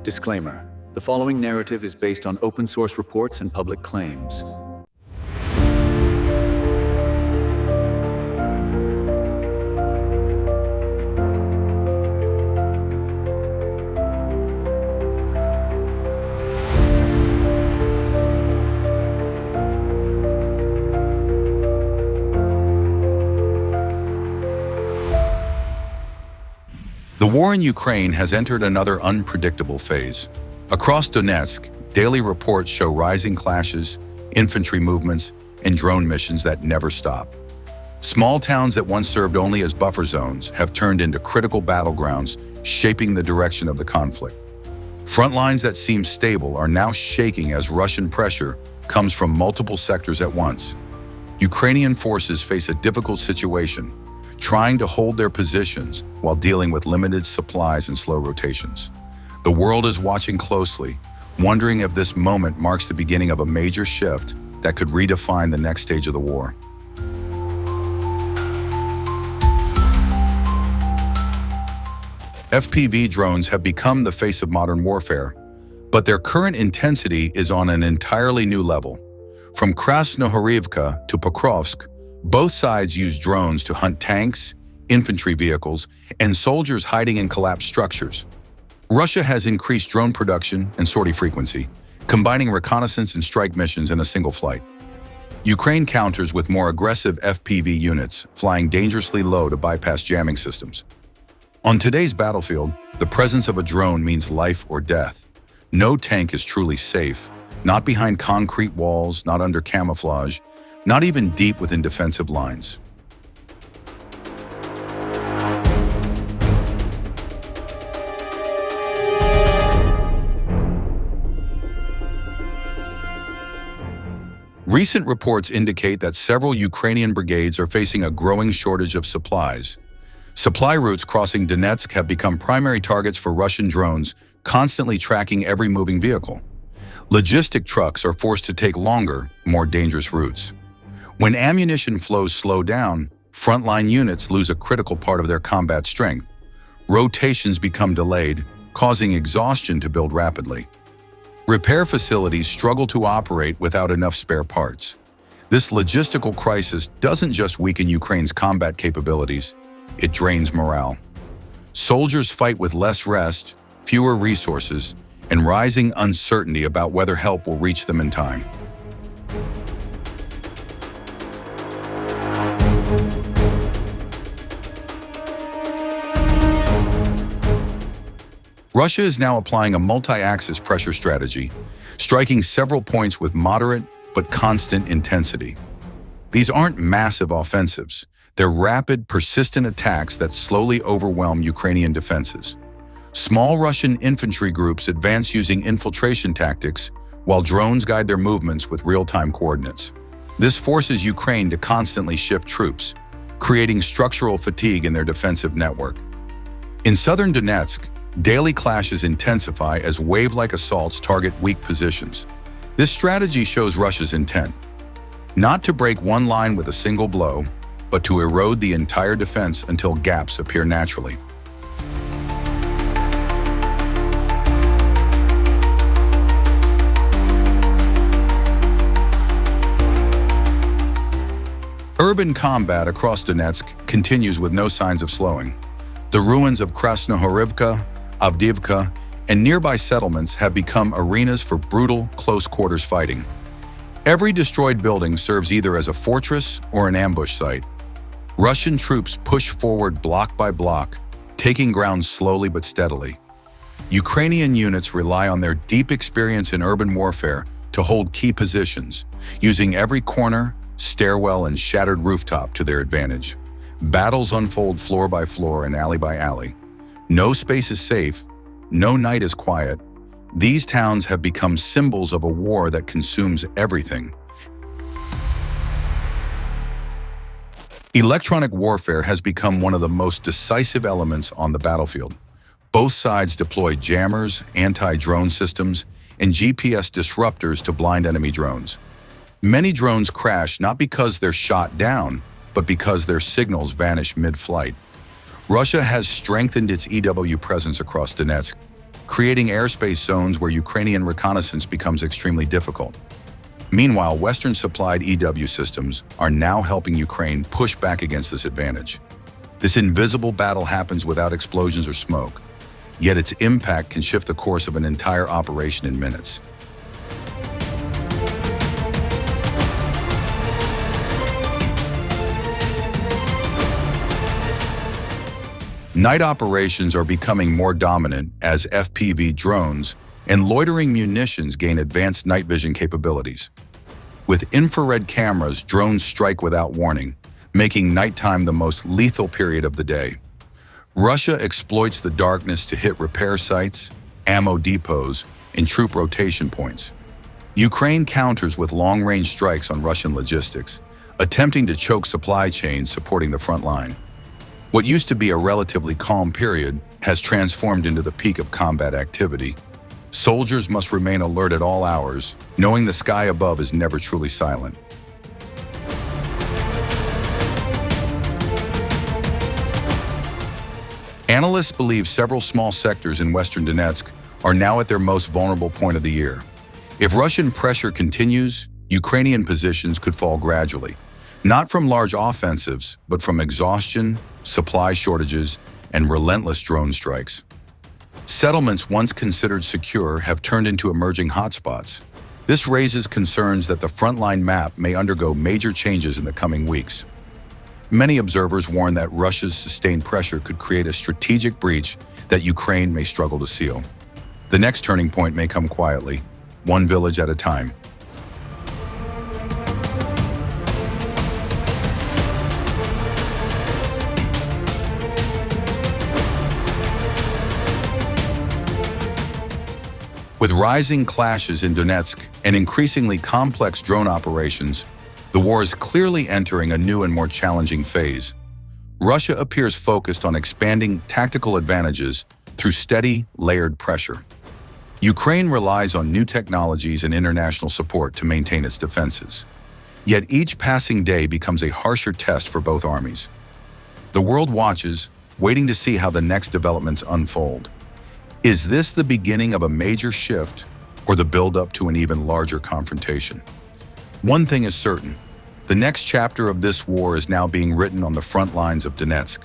Disclaimer: the following narrative is based on open source reports and public claims. The war in Ukraine has entered another unpredictable phase. Across Donetsk, daily reports show rising clashes, infantry movements, and drone missions that never stop. Small towns that once served only as buffer zones have turned into critical battlegrounds, shaping the direction of the conflict. Front lines that seem stable are now shaking as Russian pressure comes from multiple sectors at once. Ukrainian forces face a difficult situation, trying to hold their positions while dealing with limited supplies and slow rotations. The world is watching closely, wondering if this moment marks the beginning of a major shift that could redefine the next stage of the war. FPV drones have become the face of modern warfare, but their current intensity is on an entirely new level. From Krasnohorivka to Pokrovsk, both sides use drones to hunt tanks, infantry vehicles, and soldiers hiding in collapsed structures. Russia has increased drone production and sortie frequency, combining reconnaissance and strike missions in a single flight. Ukraine counters with more aggressive FPV units, flying dangerously low to bypass jamming systems. On today's battlefield, the presence of a drone means life or death. No tank is truly safe, not behind concrete walls, not under camouflage, not even deep within defensive lines. Recent reports indicate that several Ukrainian brigades are facing a growing shortage of supplies. Supply routes crossing Donetsk have become primary targets for Russian drones, constantly tracking every moving vehicle. Logistic trucks are forced to take longer, more dangerous routes. When ammunition flows slow down, frontline units lose a critical part of their combat strength. Rotations become delayed, causing exhaustion to build rapidly. Repair facilities struggle to operate without enough spare parts. This logistical crisis doesn't just weaken Ukraine's combat capabilities, it drains morale. Soldiers fight with less rest, fewer resources, and rising uncertainty about whether help will reach them in time. Russia is now applying a multi-axis pressure strategy, striking several points with moderate but constant intensity. These aren't massive offensives. They're rapid, persistent attacks that slowly overwhelm Ukrainian defenses. Small Russian infantry groups advance using infiltration tactics, while drones guide their movements with real-time coordinates. This forces Ukraine to constantly shift troops, creating structural fatigue in their defensive network. In southern Donetsk, daily clashes intensify as wave-like assaults target weak positions. This strategy shows Russia's intent, not to break one line with a single blow, but to erode the entire defense until gaps appear naturally. Urban combat across Donetsk continues with no signs of slowing. The ruins of Krasnohorivka, Avdiivka, and nearby settlements have become arenas for brutal, close-quarters fighting. Every destroyed building serves either as a fortress or an ambush site. Russian troops push forward block by block, taking ground slowly but steadily. Ukrainian units rely on their deep experience in urban warfare to hold key positions, using every corner, stairwell, and shattered rooftop to their advantage. Battles unfold floor by floor and alley by alley. No space is safe, no night is quiet. These towns have become symbols of a war that consumes everything. Electronic warfare has become one of the most decisive elements on the battlefield. Both sides deploy jammers, anti-drone systems, and GPS disruptors to blind enemy drones. Many drones crash not because they're shot down, but because their signals vanish mid-flight. Russia has strengthened its EW presence across Donetsk, creating airspace zones where Ukrainian reconnaissance becomes extremely difficult. Meanwhile, Western-supplied EW systems are now helping Ukraine push back against this advantage. This invisible battle happens without explosions or smoke, yet its impact can shift the course of an entire operation in minutes. Night operations are becoming more dominant as FPV drones and loitering munitions gain advanced night vision capabilities. With infrared cameras, drones strike without warning, making nighttime the most lethal period of the day. Russia exploits the darkness to hit repair sites, ammo depots, and troop rotation points. Ukraine counters with long-range strikes on Russian logistics, attempting to choke supply chains supporting the front line. What used to be a relatively calm period has transformed into the peak of combat activity. Soldiers must remain alert at all hours, knowing the sky above is never truly silent. Analysts believe several small sectors in western Donetsk are now at their most vulnerable point of the year. If Russian pressure continues, Ukrainian positions could fall gradually, not from large offensives, but from exhaustion, supply shortages, and relentless drone strikes. Settlements once considered secure have turned into emerging hotspots. This raises concerns that the frontline map may undergo major changes in the coming weeks. Many observers warn that Russia's sustained pressure could create a strategic breach that Ukraine may struggle to seal. The next turning point may come quietly, one village at a time. With rising clashes in Donetsk and increasingly complex drone operations, the war is clearly entering a new and more challenging phase. Russia appears focused on expanding tactical advantages through steady, layered pressure. Ukraine relies on new technologies and international support to maintain its defenses. Yet each passing day becomes a harsher test for both armies. The world watches, waiting to see how the next developments unfold. Is this the beginning of a major shift or the build-up to an even larger confrontation? One thing is certain, the next chapter of this war is now being written on the front lines of Donetsk.